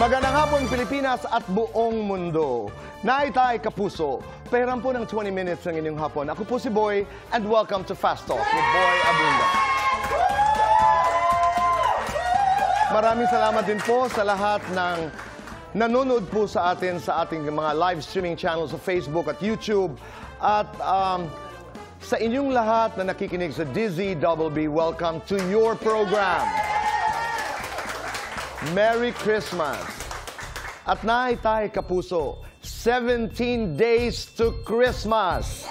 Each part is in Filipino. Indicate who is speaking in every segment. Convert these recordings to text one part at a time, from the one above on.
Speaker 1: Magandang hapon, Pilipinas at buong mundo. Naitay kapuso, pahiram po ng 20 minutes ng inyong hapon. Ako po si Boy, and welcome to Fast Talk with Boy Abunda. Maraming salamat din po sa lahat ng nanonood po sa atin sa ating mga live streaming channels sa Facebook at YouTube. At sa inyong lahat na nakikinig sa Dizzy Double B, welcome to your program. Merry Christmas! At naitay kapuso, 17 days to Christmas!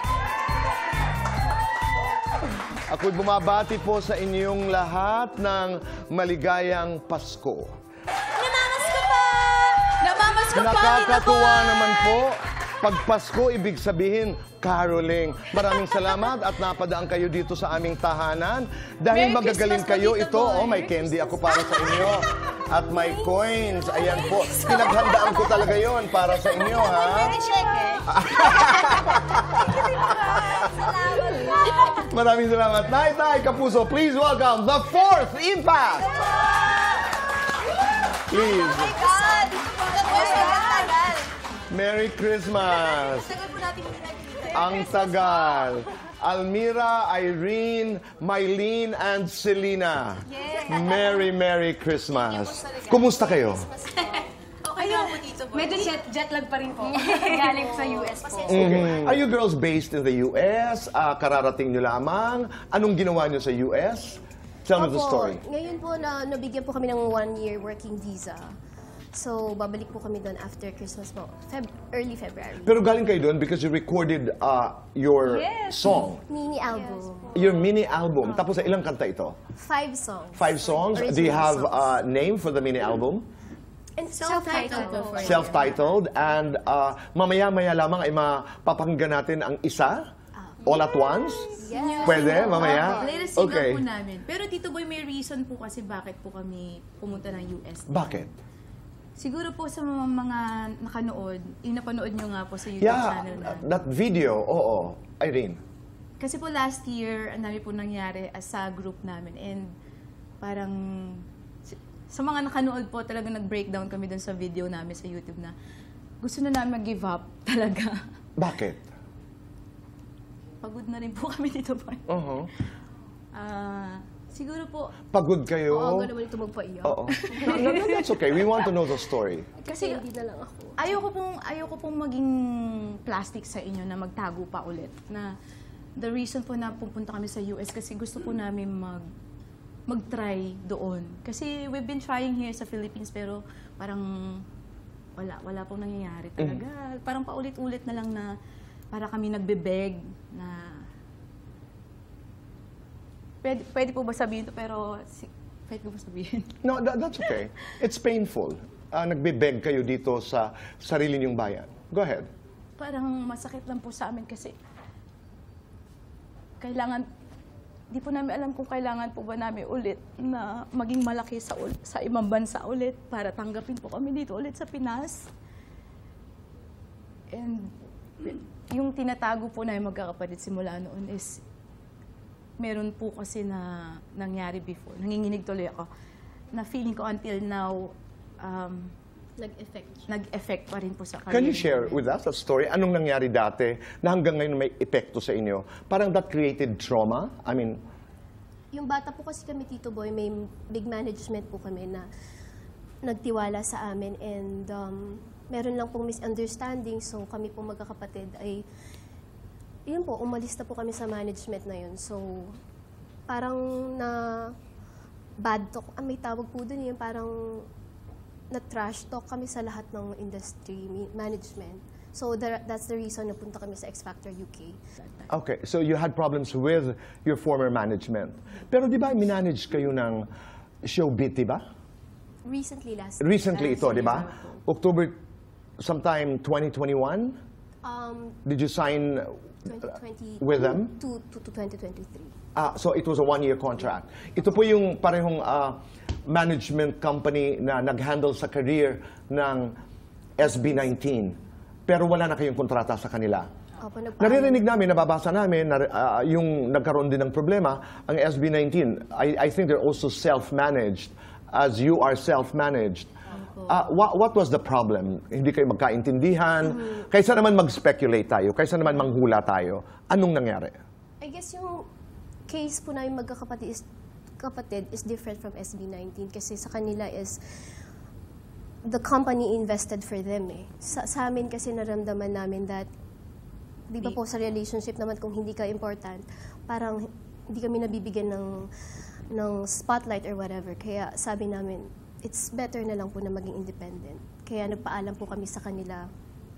Speaker 1: Ako'y bumabati po sa inyong lahat ng maligayang Pasko.
Speaker 2: Namamasko pa! Namamasko pa!
Speaker 1: Nakakatuwa naman po. Pag Pasko, ibig sabihin, caroling. Maraming salamat at napadaan kayo dito sa aming tahanan. Dahil magagaling kayo, ito, may candy ako para sa inyo. At may coins. Ayan po. Pinaghandaan ko talaga yon para sa inyo, ha? Maraming salamat. Naitay kapuso, please welcome the fourth impact. Please.
Speaker 2: Oh my God!
Speaker 1: Merry Christmas. Ang tagal. Almira, Irene, Mylene, and Selena. Merry Christmas. Kumusta kayo?
Speaker 2: Okay lang po dito, Boy.
Speaker 3: Medyo jet lag pa rin po. Galing sa US po.
Speaker 1: Okay. Are you girls based in the US? Kararating nyo lamang? Anong ginawa nyo sa US? Tell me the story.
Speaker 4: Ngayon po na nabigyan po kami ng 1-year working visa. So, babalik po kami doon after Christmas po. Early February.
Speaker 1: Pero galing kayo doon because you recorded your song.
Speaker 4: Mini album.
Speaker 1: Your mini album. Tapos sa ilang kanta ito?
Speaker 4: 5 songs.
Speaker 1: 5 songs? Do you have a name for the mini album?
Speaker 4: And self-titled po.
Speaker 1: Self-titled. And mamaya-maya lamang ay mapapakinggan natin ang isa? All at once?
Speaker 4: Yes.
Speaker 1: Pwede? Mamaya?
Speaker 2: Latest single po namin. Pero Tito Boy, may reason po kasi bakit po kami pumunta ng US.
Speaker 1: Bakit?
Speaker 2: Siguro po sa mga nakanood, yung napanood nyo nga po sa YouTube channel na.
Speaker 1: That video, oo. Irene.
Speaker 2: Kasi po last year, ang dami po nangyari sa group namin. And parang sa mga nakanood po, talagang nag-breakdown kami dun sa video namin sa YouTube na gusto na namin mag-give up talaga.
Speaker 1: Bakit?
Speaker 2: Pagod na rin po kami dito po. Siguro po...
Speaker 1: Pagod kayo?
Speaker 4: Oo, naman ito magpaiyak.
Speaker 1: Oo. No, that's okay. We want to know the story.
Speaker 4: Kasi hindi na lang ako.
Speaker 2: Ayoko pong maging plastic sa inyo na magtago pa ulit. Na the reason po na pupunta kami sa US kasi gusto po namin mag-try doon. Kasi we've been trying here sa Philippines pero parang wala pong nangyayari talaga. Parang paulit-ulit na lang na para kami nagbe-beg na pwede po ba sabihin ito pero pwede po ba sabihin?
Speaker 1: No, that's okay. It's painful. Nagbe-beg kayo dito sa sarili niyong bayan. Go ahead.
Speaker 2: Parang masakit lang po sa amin kasi di po namin alam kung kailangan po ba namin ulit na maging malaki sa ibang bansa ulit para tanggapin po kami dito ulit sa Pinas. And yung tinatago po namin magkakapatid simula noon is meron po kasi na nangyari before. Nanginginig tuloy ako. Na feeling ko until now, nag-effect pa rin po sa career.
Speaker 1: Can you share with us that story? Anong nangyari dati na hanggang ngayon may epekto sa inyo? Parang that created trauma? I mean...
Speaker 4: Yung bata po kasi kami, Tito Boy, may big management po kami na nagtiwala sa amin and meron lang pong misunderstanding. So kami po magkakapatid ay yun po, umalis na po kami sa management na yun. So, parang na bad talk, may tawag po dun yun, parang na trash talk kami sa lahat ng industry management. So, that's the reason na punta kami sa X Factor UK.
Speaker 1: Okay, so you had problems with your former management. Pero di ba, minanage kayo ng Showbiz, di ba?
Speaker 4: Recently
Speaker 1: ito, di ba? October, sometime 2021? Did you sign...
Speaker 4: 2020
Speaker 1: with them?
Speaker 4: To 2023.
Speaker 1: So it was a 1-year contract. Ito po yung parehong management company na nag-handle sa career ng SB19. Pero wala na kayong kontrata sa kanila. Naririnig namin, nababasa namin, yung nagkaroon din ng problema, ang SB19, I think they're also self-managed, as you are self-managed. What was the problem? Hindi kayo magkaintindihan? Kaysa naman mag-speculate tayo, kaysa naman manghula tayo, anong nangyari?
Speaker 4: I guess yung case po namin kapatid is different from SB19 kasi sa kanila is the company invested for them eh. Sa amin kasi naramdaman namin that, di ba po sa relationship naman kung hindi ka important, parang hindi kami nabibigyan ng spotlight or whatever. Kaya sabi namin, it's better na lang po na maging independent. Kaya nagpaalam po kami sa kanila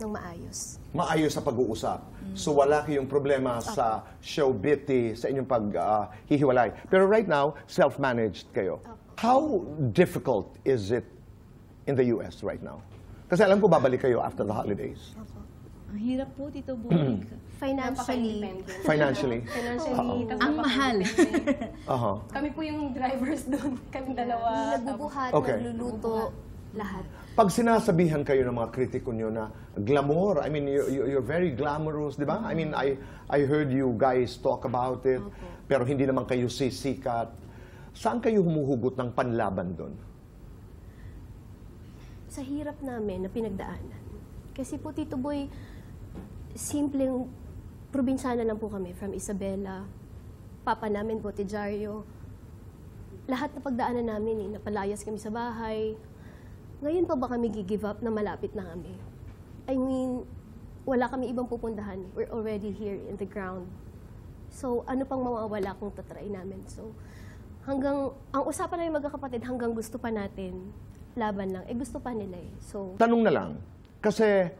Speaker 4: ng maayos.
Speaker 1: Maayos sa pag-uusap. So wala kayong problema sa showbiz, sa inyong paghihiwalay. Pero right now, self-managed kayo. How difficult is it in the US right now? Kasi alam ko babalik kayo after the holidays.
Speaker 2: Ang hirap po, Tito Boy.
Speaker 1: Financially.
Speaker 2: Ang mahal.
Speaker 3: Kami po yung drivers doon. Kami dalawa.
Speaker 4: Nagbubuhat,
Speaker 1: Okay.
Speaker 4: nagluluto, lahat.
Speaker 1: Pag sinasabihan kayo ng mga kritiko nyo na glamour, I mean, you're very glamorous, di ba? I mean, I heard you guys talk about it, pero hindi naman kayo sisikat. Saan kayo humuhugot ng panlaban doon?
Speaker 4: Sa hirap namin na pinagdaanan. Kasi po, Tito Boy, simpleng probinsyana lang po kami from Isabela. Papa namin po, Tijario. Lahat na pagdaanan namin, napalayas kami sa bahay. Ngayon pa ba kami give up na malapit na kami? I mean, wala kami ibang pupuntahan. We're already here in the ground. So, ano pang mawawala kung tatry namin? So, ang usapan namin magkakapatid, hanggang gusto pa natin, laban lang. Gusto pa nila eh. So,
Speaker 1: Tanong na lang, kasi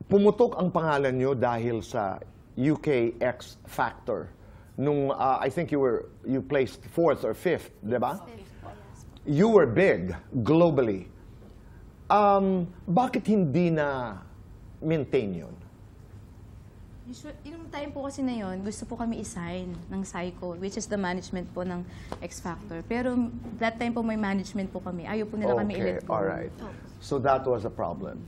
Speaker 1: pumutok ang pangalan nyo dahil sa UK X Factor. Nung, I think you placed 4th or 5th, di ba? You were big globally. Bakit hindi na maintain yun?
Speaker 2: Yung time po kasi na yun, gusto po kami i-sign ng Psycho, which is the management po ng X Factor. Pero that time po may management po kami. Ayaw po nila kami i-let go.
Speaker 1: Alright. So that was a problem.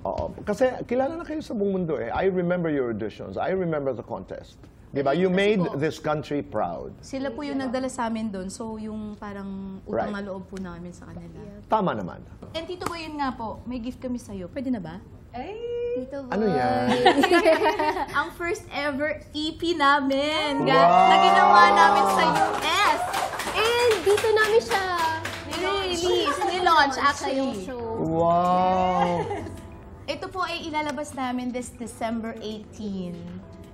Speaker 1: Oo. Kasi kilala na kayo sa buong mundo eh. I remember your auditions. I remember the contest. Diba? You made this country proud.
Speaker 2: Sila po yung nagdala sa amin doon. So yung parang utang na loob po namin sa kanila.
Speaker 1: Tama naman.
Speaker 2: And Tito Boy, yun nga po, may gift kami sa'yo. Pwede na ba?
Speaker 4: Tito Boy.
Speaker 1: Ano yan?
Speaker 2: Ang first ever EP namin
Speaker 1: Wow!
Speaker 2: na ginawa namin sa US.
Speaker 4: And dito namin siya
Speaker 2: Ni-release, ni-launch
Speaker 4: sa yung
Speaker 2: actually.
Speaker 4: show.
Speaker 1: Wow!
Speaker 2: Ito po ay ilalabas namin this December 18.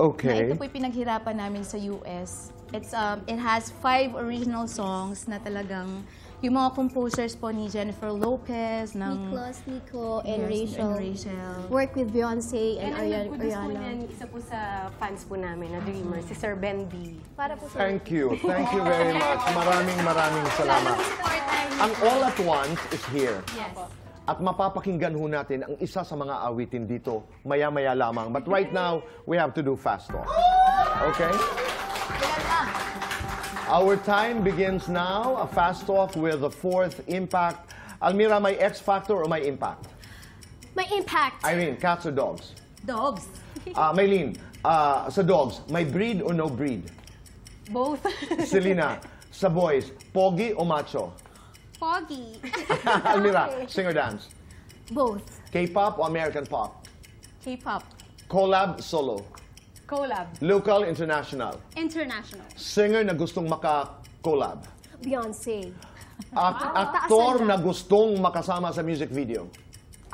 Speaker 1: Okay.
Speaker 2: Na ito po pinaghirapan namin sa US. It has 5 original songs na talagang yung mga composers po ni Jennifer Lopez, ng
Speaker 4: Niklas, Nico, and
Speaker 2: Yes,
Speaker 4: Rachel.
Speaker 2: and Rachel.
Speaker 4: Work with Beyonce and
Speaker 3: And ang nag-produce po
Speaker 4: Ariana.
Speaker 3: niyan, isa po sa fans po namin na dreamer, si Sir Ben B.
Speaker 4: Para po sa
Speaker 1: Thank you. Thank you very much. Maraming salamat. Ang All at Once is here.
Speaker 2: Yes.
Speaker 1: At mapapakinggan ho natin ang isa sa mga awitin dito maya-maya lamang. But right now, we have to do fast talk. Okay? Our time begins now. A fast talk with the 4th Impact. Almira, may X Factor or may Impact?
Speaker 4: May impact.
Speaker 1: Irene, cats or dogs?
Speaker 2: Dogs.
Speaker 1: Maylene, sa dogs, may breed or no breed?
Speaker 3: Both.
Speaker 1: Selena, sa boys, pogi o macho?
Speaker 4: Foggy.
Speaker 1: Almira, sing or dance?
Speaker 4: Both.
Speaker 1: K-pop o American pop?
Speaker 2: K-pop.
Speaker 1: Collab, solo?
Speaker 3: Collab.
Speaker 1: Local, international?
Speaker 4: International.
Speaker 1: Singer na gustong maka-collab?
Speaker 4: Beyonce.
Speaker 1: At aktor na gustong makasama sa music video?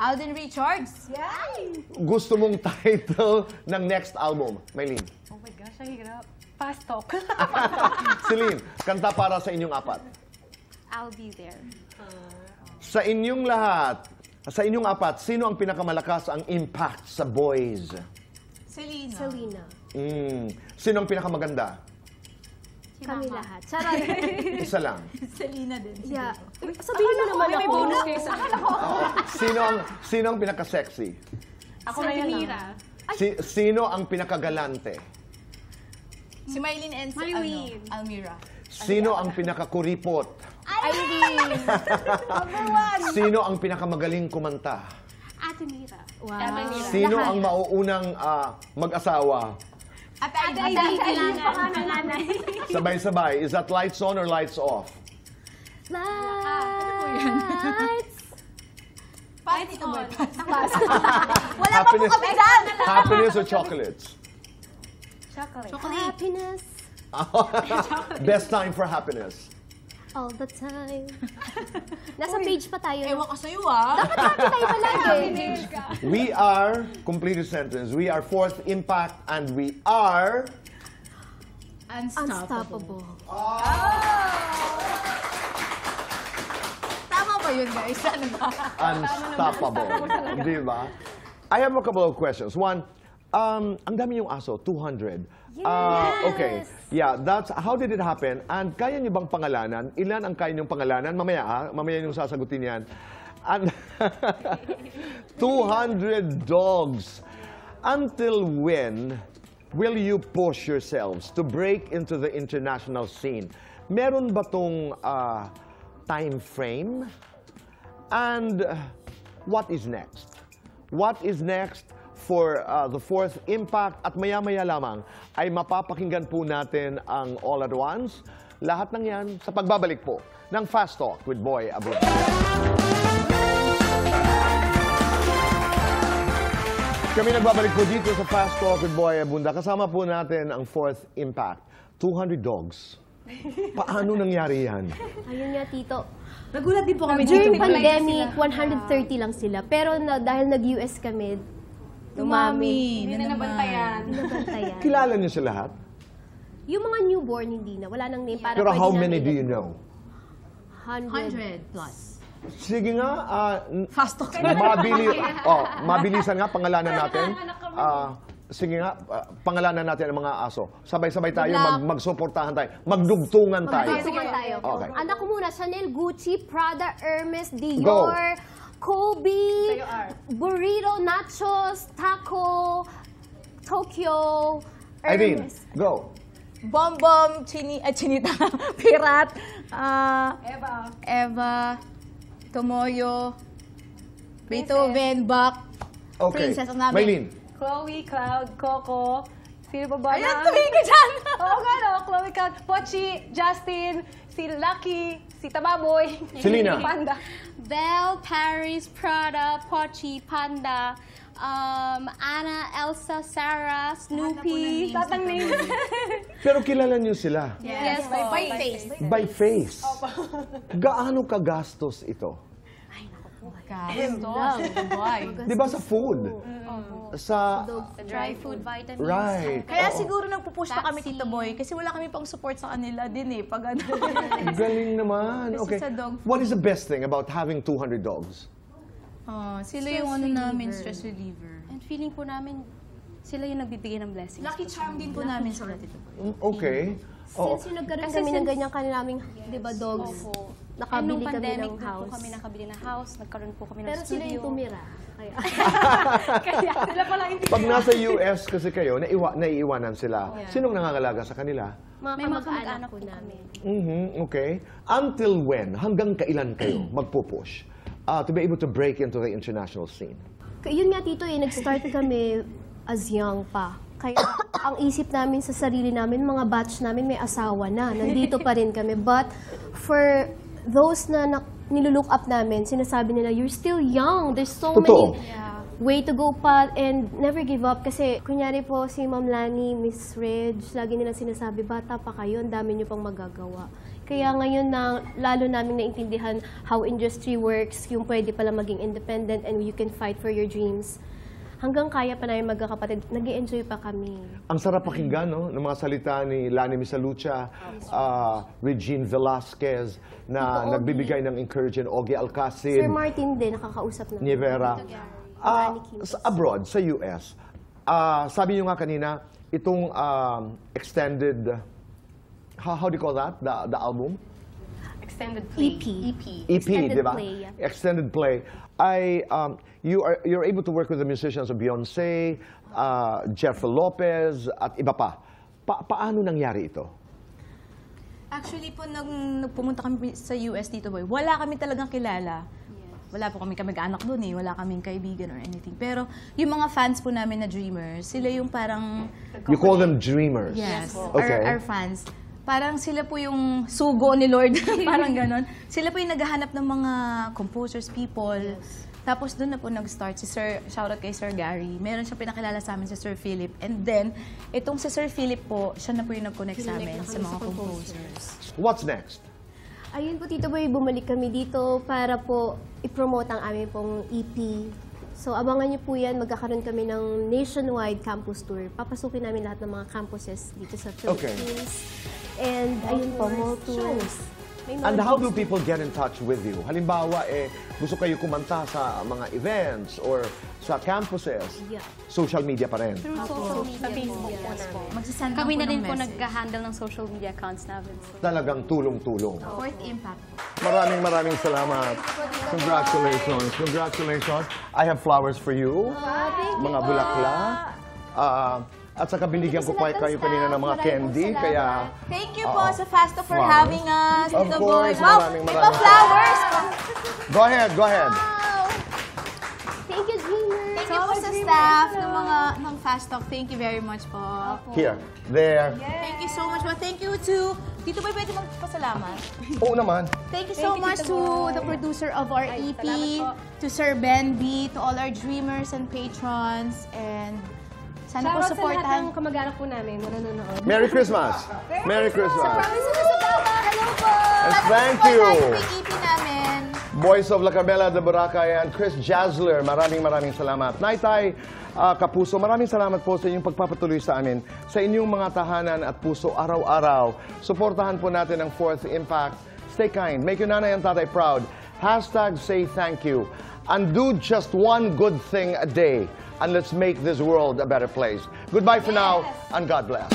Speaker 2: Alden Richards.
Speaker 1: Gusto mong title ng next album? Maylene.
Speaker 3: Oh my gosh, ang hirap. Fast talk.
Speaker 1: Celine, kanta para sa inyong apat.
Speaker 3: I'll be there.
Speaker 1: Sa inyong lahat, sa inyong apat, sino ang pinakamalakas ang impact sa boys?
Speaker 2: Selena.
Speaker 4: Selena.
Speaker 1: Sino ang pinakamaganda?
Speaker 4: Kami lahat. Charot.
Speaker 1: Isa lang.
Speaker 2: Selena din.
Speaker 4: Yeah. Sabihin mo naman
Speaker 3: May
Speaker 4: ako.
Speaker 3: bonus kayo sa akin.
Speaker 1: Sino ang pinaka-sexy?
Speaker 3: Ako na yan.
Speaker 1: Sino ang pinakagalante?
Speaker 2: Si Mylene and si
Speaker 3: Mylene.
Speaker 2: Almira.
Speaker 1: Sino ang pinakakuripot?
Speaker 4: Irene.
Speaker 1: Sino ang pinakamagaling kumanta?
Speaker 3: Ate Mira.
Speaker 2: Wow.
Speaker 1: Sino ang mauunang mag-asawa?
Speaker 2: At
Speaker 1: Sabay-sabay. Is that lights on or lights off?
Speaker 4: Lights
Speaker 3: Ay, Tito Boy.
Speaker 4: Pass.
Speaker 2: Wala pa po kami dyan!
Speaker 1: Happiness or chocolates?
Speaker 3: Chocolate.
Speaker 4: Happiness
Speaker 1: Best time for happiness.
Speaker 4: all the time. Nasa page pa tayo.
Speaker 2: Ewan ko sa'yo ah.
Speaker 4: Dapat happy tayo palagi.
Speaker 1: We are, complete the sentence, we are Fourth Impact and we are...
Speaker 4: Unstoppable.
Speaker 2: Tama ba yun, guys? Ano ba?
Speaker 1: Unstoppable. Di ba? I have a couple of questions. One, ang dami yung aso, 200. Okay. Yeah, that's, how did it happen? And kaya niyo bang pangalanan? Ilan ang kaya niyong pangalanan? Mamaya ha? Mamaya niyong sasagutin yan. And 200 dogs. Until when will you push yourselves to break into the international scene? Meron ba tong time frame? And what is next? What is next for the Fourth Impact? At maya-maya lamang ay mapapakinggan po natin ang All at Once. Lahat ng yan sa pagbabalik po ng Fast Talk with Boy Abunda. Kami nagbabalik po dito sa Fast Talk with Boy Abunda. Kasama po natin ang Fourth Impact. 200 dogs. Paano nangyari yan?
Speaker 4: Ayun nga, Tito.
Speaker 2: Nagulat din po kami dito.
Speaker 4: During pandemic, 130 lang sila. Pero dahil nag-US kami,
Speaker 2: Dumami.
Speaker 3: Hindi na nabantayan.
Speaker 4: nabantayan.
Speaker 1: Kilala niyo sila lahat?
Speaker 4: Yung mga newborn, hindi na. Wala nang name. Para
Speaker 1: Pero how
Speaker 4: pwede
Speaker 1: many
Speaker 4: namin-
Speaker 1: do you know?
Speaker 4: 100.
Speaker 2: 100 plus.
Speaker 1: Sige nga,
Speaker 2: Fast talk.
Speaker 1: mabilisan nga, pangalanan natin. Sige nga, pangalanan natin ang mga aso. Sabay-sabay tayo, magsuportahan tayo. Magdugtungan tayo.
Speaker 4: Sige tayo.
Speaker 1: Okay.
Speaker 4: Anak ko muna, Chanel, Gucci, Prada, Hermes, Dior, Kobe,
Speaker 3: Sa'yo, R.
Speaker 4: Burrito, Nachos, Taco, Tokyo,
Speaker 1: Irene,
Speaker 4: Hermes.
Speaker 1: go.
Speaker 2: Bombom, Chinita, Pirat,
Speaker 3: Eva.
Speaker 2: Tomoyo, Beethoven, Bach,
Speaker 1: Okay.
Speaker 2: Princess namin.
Speaker 1: Maylene.
Speaker 3: Chloe, Cloud, Coco. Sino ba ba?
Speaker 2: Ayan, tumingin ka dyan!
Speaker 3: Oo nga, no? Chloe, Cloud, Pochi, Justin, si Lucky, si Tababoy.
Speaker 1: Selena.
Speaker 3: Si Panda.
Speaker 5: Belle, Paris, Prada, Pochi, Panda, Anna, Elsa, Sarah, Snoopy.
Speaker 3: Tatang name.
Speaker 1: Pero kilala niyo sila?
Speaker 5: Yes,
Speaker 3: By face.
Speaker 1: By face. Gaano kagastos ito?
Speaker 2: Gastos, boy.
Speaker 1: Di ba sa food? Sa...
Speaker 5: dry food, vitamins.
Speaker 1: Right.
Speaker 2: Kaya
Speaker 1: Oo.
Speaker 2: siguro nagpupush pa kami, Tito Boy, kasi wala kami pang support sa kanila din eh. Pag ano.
Speaker 1: Galing naman.
Speaker 2: Kasi
Speaker 1: Okay.
Speaker 2: sa dog food.
Speaker 1: What is the best thing about having 200 dogs?
Speaker 2: Sila yung ano namin, stress reliever.
Speaker 5: And feeling po namin, sila yung nagbibigay ng blessings.
Speaker 2: Lucky charm din po namin sila, Tito Boy.
Speaker 1: Okay. Oo.
Speaker 4: Since yung nagkaroon
Speaker 5: Kasi
Speaker 4: kami ng
Speaker 5: since-
Speaker 4: ganyan kanilaming, di ba, dogs,
Speaker 5: And
Speaker 4: nakabili
Speaker 5: nung
Speaker 4: kami
Speaker 5: pandemic,
Speaker 4: ng
Speaker 5: doon
Speaker 4: house.
Speaker 5: po kami nakabili ng house, nagkaroon po kami ng
Speaker 4: Pero sila
Speaker 5: studio.
Speaker 4: yung tumira. Kaya,
Speaker 3: Kaya sila pala hindi.
Speaker 1: Pag nasa US kasi kayo, naiiwanan sila. Sinong nangangalaga sa kanila?
Speaker 4: mga
Speaker 5: May mga
Speaker 4: kamag-anak
Speaker 5: kamag-anak
Speaker 4: po
Speaker 5: po
Speaker 4: namin.
Speaker 1: Okay. Until when? Hanggang kailan kayo magpupush to be able to break into the international scene?
Speaker 4: Yun nga, Tito, nag-start kami as young pa. Kaya ang isip namin sa sarili namin, mga batch namin may asawa na. Nandito pa rin kami. But for those na nilulook up namin, sinasabi nila, you're still young. There's so
Speaker 1: Totoo.
Speaker 4: many way to go pa and never give up. Kasi kunyari po si Ma'am Lani, Miss Reg, lagi nila sinasabi, bata pa kayo, ang dami nyo pang magagawa. Kaya ngayon na lalo namin naintindihan how industry works, yung pwede pala maging independent and you can fight for your dreams. Hanggang kaya pa namin magkakapatid, nag-i-enjoy pa kami.
Speaker 1: Ang sarap pakinggan, no? Ng mga salita ni Lani Misalucha, Regine Velasquez, na
Speaker 4: Tito Ogie.
Speaker 1: nagbibigay ng encouragement, Ogie Alcacid,
Speaker 4: Sir Martin din, nakakausap na.
Speaker 1: Nievera.
Speaker 4: Lani Quintas.
Speaker 1: Sa abroad, sa US, sabi niyo nga kanina, itong extended, how do you call that? The album?
Speaker 3: Extended play.
Speaker 4: EP.
Speaker 1: EP,
Speaker 4: Extended
Speaker 1: di ba?
Speaker 4: play, yeah.
Speaker 1: Extended play. You're able to work with the musicians of Beyonce, Jennifer Lopez, at iba pa. Paano nangyari ito?
Speaker 2: Actually po, nung pumunta kami sa US, Tito Boy, wala kami talagang kilala. Wala po kami kamag-anak doon eh, wala kaming kaibigan or anything. Pero yung mga fans po namin na dreamers, sila yung parang...
Speaker 1: You call them dreamers.
Speaker 2: Yes,
Speaker 1: Okay.
Speaker 2: our fans. parang sila po yung sugo ni Lord, parang ganon. Sila po yung naghahanap ng mga composers, people. Tapos doon na po nag-start si Sir, shoutout kay Sir Gary. Meron siya pinakilala sa amin si Sir Philip. And then, itong si Sir Philip po, siya na po yung nag-connect sa amin sa mga composers.
Speaker 1: What's next?
Speaker 4: Ayun po, Tito Boy, bumalik kami dito para po i-promote ang aming pong EP. So, abangan niyo po yan. Magkakaroon kami ng nationwide campus tour. Papasukin namin lahat ng mga campuses dito sa Philippines. And ayun po, more tours. May mga
Speaker 1: And how do
Speaker 4: gigs.
Speaker 1: people get in touch with you? Halimbawa, gusto kayo kumanta sa mga events or sa campuses.
Speaker 4: Yeah.
Speaker 1: Social media pa rin.
Speaker 5: Through social media.
Speaker 3: Sa Facebook po
Speaker 5: Yes po.
Speaker 2: Magsasend
Speaker 5: Kami
Speaker 2: lang
Speaker 5: na
Speaker 2: po
Speaker 5: din
Speaker 2: ng
Speaker 5: po
Speaker 2: message.
Speaker 5: nag-handle ng social media accounts namin. So,
Speaker 1: Talagang tulong-tulong.
Speaker 2: Fourth Impact.
Speaker 1: Maraming salamat. Congratulations. Congratulations. I have flowers for you. Mga bulaklak. At saka binigyan ko pa kayo kanina ng mga candy. Kaya,
Speaker 2: Thank you po sa Fasto for
Speaker 1: Flowers.
Speaker 2: having us.
Speaker 1: Of
Speaker 2: Tito
Speaker 1: course,
Speaker 2: Boy. Wow,
Speaker 1: maraming
Speaker 2: ito flowers.
Speaker 1: go ahead, go ahead.
Speaker 4: Thank you, Dreamer.
Speaker 2: Thank you po sa staff ng Fast Talk. Thank you very much po.
Speaker 1: Here, there.
Speaker 2: Thank you so much po. Thank you to Tito Boy, pwede magpasalamat.
Speaker 1: Oo naman.
Speaker 2: Thank you so much to the producer of our EP, to Sir Ben B, to all our dreamers and patrons, and sana po
Speaker 3: Shoutout sa lahat ng
Speaker 2: supportahan.
Speaker 3: kamag-anak po namin na nanonood.
Speaker 1: Merry Christmas. Merry Christmas.
Speaker 2: Hello po!
Speaker 1: And thank
Speaker 2: Tapos po
Speaker 1: you.
Speaker 2: tayo yung EP namin.
Speaker 1: Boys of La Cabela de Boracay and Chris Jasler, maraming salamat. Naitay Kapuso, maraming salamat po sa inyong pagpapatuloy sa amin, sa inyong mga tahanan at puso araw-araw. Suportahan po natin ang Fourth Impact. Stay kind, make your nanay and tatay proud. #say thank you. And do just one good thing a day. And let's make this world a better place. Goodbye for now, and God bless.